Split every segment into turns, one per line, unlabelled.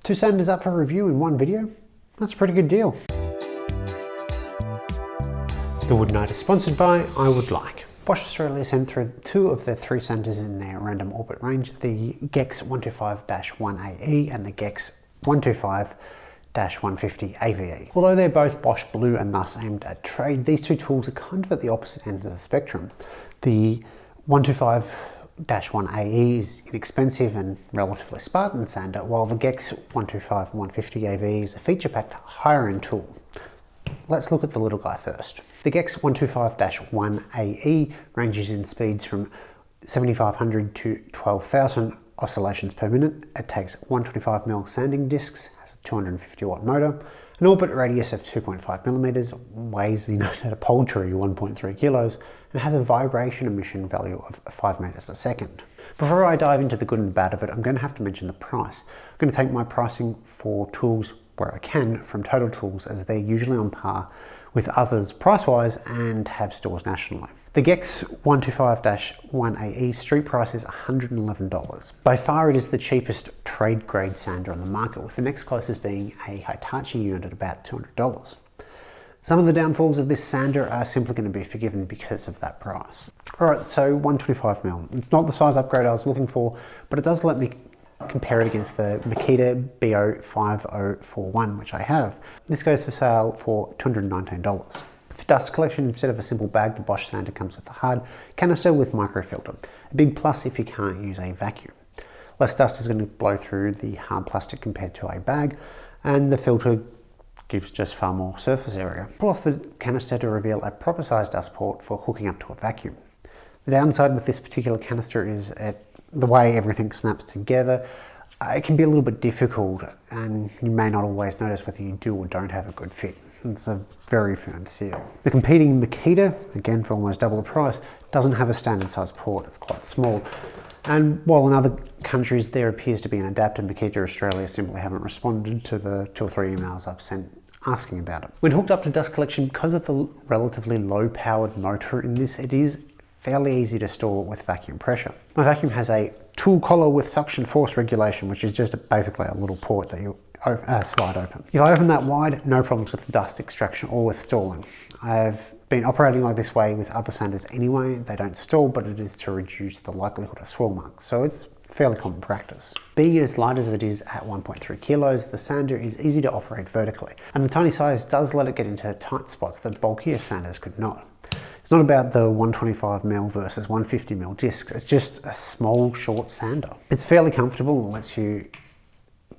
2 sanders up for review in one video? That's a pretty good deal. The Wood Night is sponsored by I Wood Like. Bosch Australia sent through 2 of their 3 sanders in their random orbit range, the Gex 125-1AE and the Gex 125-150 AVE. Although they're both Bosch Blue and thus aimed at trade, these 2 tools are kind of at the opposite ends of the spectrum. The 125-1AE is inexpensive and relatively Spartan sander, while the Gex 125-150 AVE is a feature-packed higher-end tool. Let's look at the little guy first. The Gex 125-1AE ranges in speeds from 7,500 to 12,000 oscillations per minute. It takes 125mm sanding discs, has a 250 watt motor, an orbit radius of 2.5 millimeters, weighs at a paltry 1.3 kilos, and has a vibration emission value of 5 meters a second. Before I dive into the good and the bad of it, I'm going to have to mention the price. I'm going to take my pricing for tools where I can from Total Tools, as they're usually on par with others price-wise and have stores nationally. The Gex 125-1AE street price is $111. By far it is the cheapest trade grade sander on the market, with the next closest being a Hitachi unit at about $200. Some of the downfalls of this sander are simply going to be forgiven because of that price. Alright, so 125mm. It's not the size upgrade I was looking for, but it does let me compare it against the Makita BO5041, which I have. This goes for sale for $219. For dust collection, instead of a simple bag, the Bosch sander comes with a hard canister with microfilter. A big plus if you can't use a vacuum. Less dust is going to blow through the hard plastic compared to a bag, and the filter gives just far more surface area. Pull off the canister to reveal a proper sized dust port for hooking up to a vacuum. The downside with this particular canister is the way everything snaps together. It can be a little bit difficult, and you may not always notice whether you do or don't have a good fit. It's a very firm seal. The competing Makita, again for almost double the price, doesn't have a standard size port. It's quite small. And while in other countries there appears to be an adapter, Makita Australia simply haven't responded to the 2 or 3 emails I've sent asking about it. When hooked up to dust collection, because of the relatively low powered motor in this, it is fairly easy to store with vacuum pressure. My vacuum has a tool collar with suction force regulation, which is just basically a little port that you slide open. If I open that wide, no problems with dust extraction or with stalling. I've been operating like this way with other sanders anyway. They don't stall, but it is to reduce the likelihood of swirl marks, so it's fairly common practice. Being as light as it is at 1.3 kilos, the sander is easy to operate vertically, and the tiny size does let it get into tight spots that bulkier sanders could not. It's not about the 125mm versus 150mm discs, it's just a small, short sander. It's fairly comfortable and lets you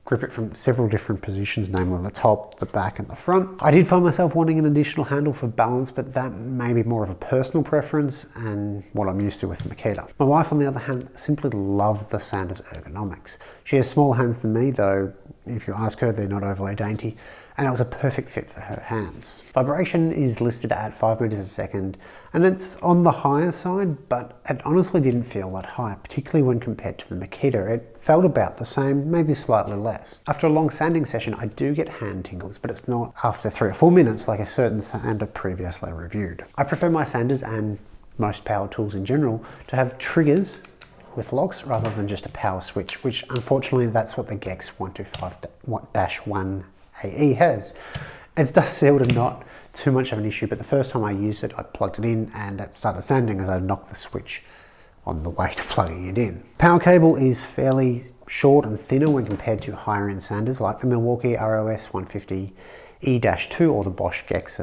grip it from several different positions, namely the top, the back and the front. I did find myself wanting an additional handle for balance, but that may be more of a personal preference and what I'm used to with Makita. My wife, on the other hand, simply loved the sander's ergonomics. She has smaller hands than me, though if you ask her, they're not overly dainty, and it was a perfect fit for her hands. Vibration is listed at 5 meters a second, and it's on the higher side, but it honestly didn't feel that high, particularly when compared to the Makita. It felt about the same, maybe slightly less. After a long sanding session, I do get hand tingles, but it's not after 3 or 4 minutes like a certain sander previously reviewed. I prefer my sanders, and most power tools in general, to have triggers with locks rather than just a power switch, which unfortunately that's what the Gex 125-1AE has. It's dust sealed and not too much of an issue, but the first time I used it, I plugged it in and it started sanding as I knocked the switch on the way to plugging it in. Power cable is fairly short and thinner when compared to higher end sanders like the Milwaukee ROS 150E-2 or the Bosch Gex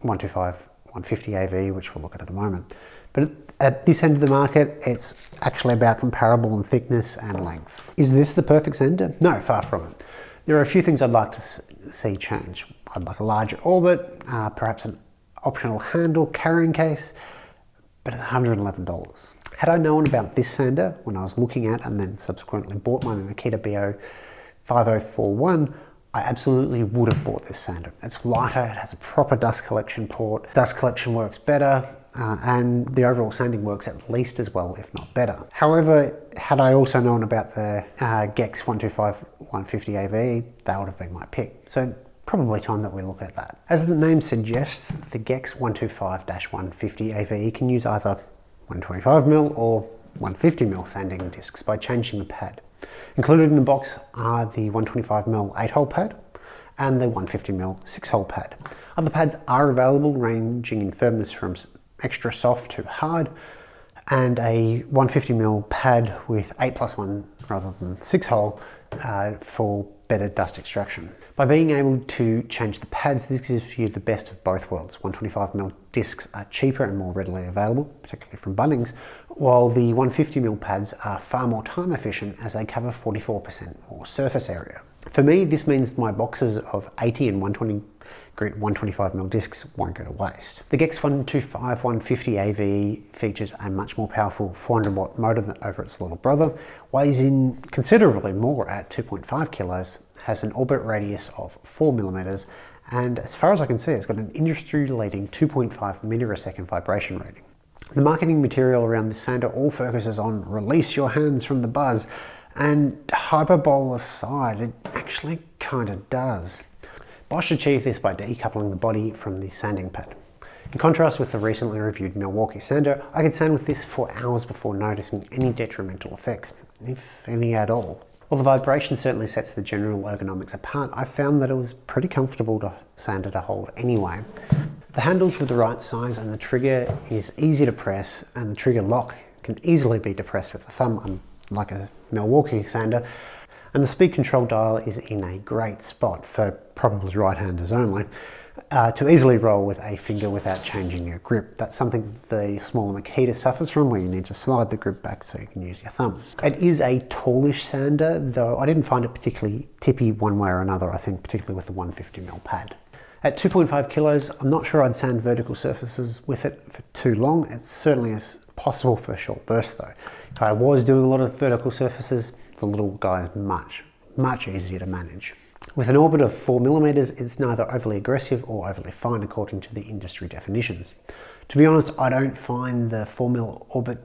125-150 AV, which we'll look at in a moment. But at this end of the market, it's actually about comparable in thickness and length. Is this the perfect sander? No, far from it. There are a few things I'd like to see change. I'd like a larger orbit, perhaps an optional handle carrying case, but it's $111. Had I known about this sander when I was looking at and then subsequently bought my Makita BO5041, I absolutely would have bought this sander. It's lighter, it has a proper dust collection port, dust collection works better, and the overall sanding works at least as well, if not better. However, had I also known about the Gex 125-150 AV, that would have been my pick. So probably time that we look at that. As the name suggests, the Gex 125-150 AV can use either 125mm or 150mm sanding discs by changing the pad. Included in the box are the 125mm 8-hole pad and the 150mm 6-hole pad. Other pads are available, ranging in firmness from extra soft to hard, and a 150mm pad with 8+1 rather than 6-hole for better dust extraction. By being able to change the pads, this gives you the best of both worlds. 125mm discs are cheaper and more readily available, particularly from Bunnings, while the 150mm pads are far more time efficient as they cover 44% more surface area. For me, this means my boxes of 80 and 120 grit 125mm discs won't go to waste. The Gex 125 150 AVE features a much more powerful 400 watt motor than over its little brother, weighs in considerably more at 2.5 kilos, has an orbit radius of 4mm, and as far as I can see, it's got an industry-leading 2.5 meter a second vibration rating. The marketing material around this sander all focuses on release your hands from the buzz, and hyperbole aside, it actually kind of does. Bosch achieved this by decoupling the body from the sanding pad. In contrast with the recently reviewed Milwaukee sander, I could sand with this for hours before noticing any detrimental effects, if any at all. While the vibration certainly sets the general ergonomics apart, I found that it was pretty comfortable to sander to hold anyway. The handles were the right size and the trigger is easy to press, and the trigger lock can easily be depressed with the thumb, unlike a Milwaukee sander. And the speed control dial is in a great spot for probably right-handers only, to easily roll with a finger without changing your grip. That's something the smaller Makita suffers from, where you need to slide the grip back so you can use your thumb. It is a tallish sander, though I didn't find it particularly tippy one way or another, I think particularly with the 150mm pad. At 2.5 kilos, I'm not sure I'd sand vertical surfaces with it for too long. It certainly is possible for a short burst though. If I was doing a lot of vertical surfaces, the little guy is much easier to manage. With an orbit of 4mm, it's neither overly aggressive or overly fine according to the industry definitions. To be honest, I don't find the 4mm orbit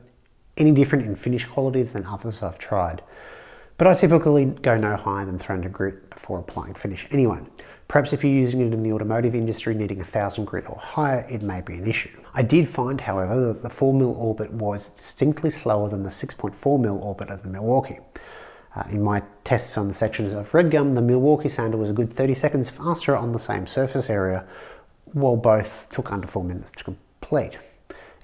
any different in finish quality than others I've tried. But I typically go no higher than 300 grit before applying finish anyway. Perhaps if you're using it in the automotive industry needing 1000 grit or higher, it may be an issue. I did find, however, that the 4mm orbit was distinctly slower than the 6.4mm orbit of the Milwaukee. In my tests on the sections of red gum, the Milwaukee sander was a good 30 seconds faster on the same surface area, while both took under 4 minutes to complete.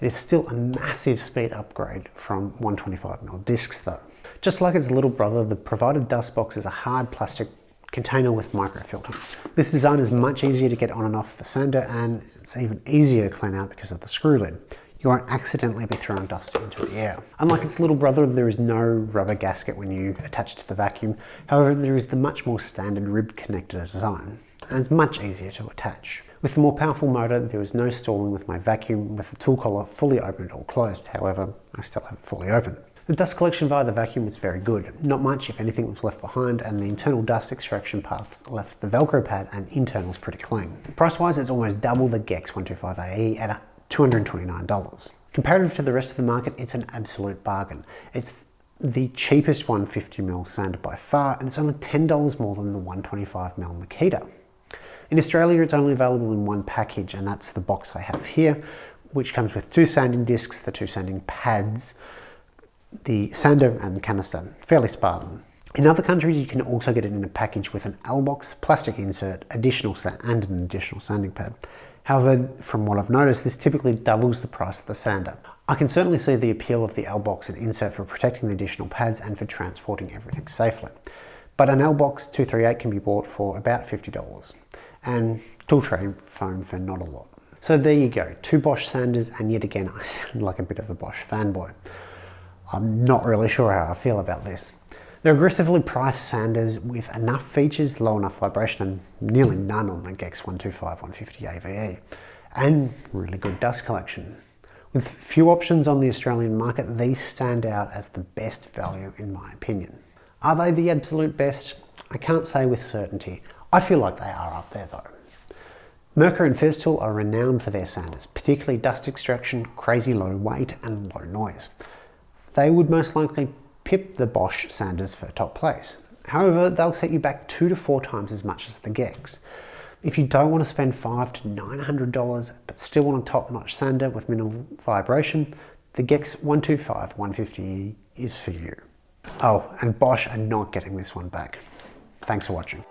It is still a massive speed upgrade from 125mm discs though. Just like its little brother, the provided dust box is a hard plastic container with microfilter. This design is much easier to get on and off the sander, and it's even easier to clean out because of the screw lid. You won't accidentally be throwing dust into the air. Unlike its little brother, there is no rubber gasket when you attach to the vacuum. However, there is the much more standard ribbed connector design, and it's much easier to attach. With the more powerful motor, there is no stalling with my vacuum, with the tool collar fully opened or closed. However, I still have it fully open. The dust collection via the vacuum was very good. Not much, if anything, was left behind, and the internal dust extraction paths left the Velcro pad and internals pretty clean. Price-wise, it's almost double the Gex 125AE at $229. Comparative to the rest of the market, it's an absolute bargain. It's the cheapest 150mm sander by far, and it's only $10 more than the 125mm Makita. In Australia, it's only available in one package, and that's the box I have here, which comes with 2 sanding discs, the 2 sanding pads, the sander and the canister. Fairly Spartan. In other countries, you can also get it in a package with an L-box, plastic insert, and an additional sanding pad. However, from what I've noticed, this typically doubles the price of the sander. I can certainly see the appeal of the L-box and insert for protecting the additional pads and for transporting everything safely. But an L-box 238 can be bought for about $50, and tool tray foam for not a lot. So there you go, 2 Bosch sanders, and yet again I sound like a bit of a Bosch fanboy. I'm not really sure how I feel about this. They're aggressively priced sanders with enough features, low enough vibration, and nearly none on the Gex 125 150 AVE, and really good dust collection. With few options on the Australian market, these stand out as the best value in my opinion. Are they the absolute best? I can't say with certainty. I feel like they are up there though. Mirka and Festool are renowned for their sanders, particularly dust extraction, crazy low weight, and low noise. They would most likely pip the Bosch sanders for top place. However, they'll set you back 2 to 4 times as much as the Gex. If you don't want to spend $500 to $900 but still want a top-notch sander with minimal vibration, the Gex 125 150E is for you. Oh, and Bosch are not getting this one back. Thanks for watching.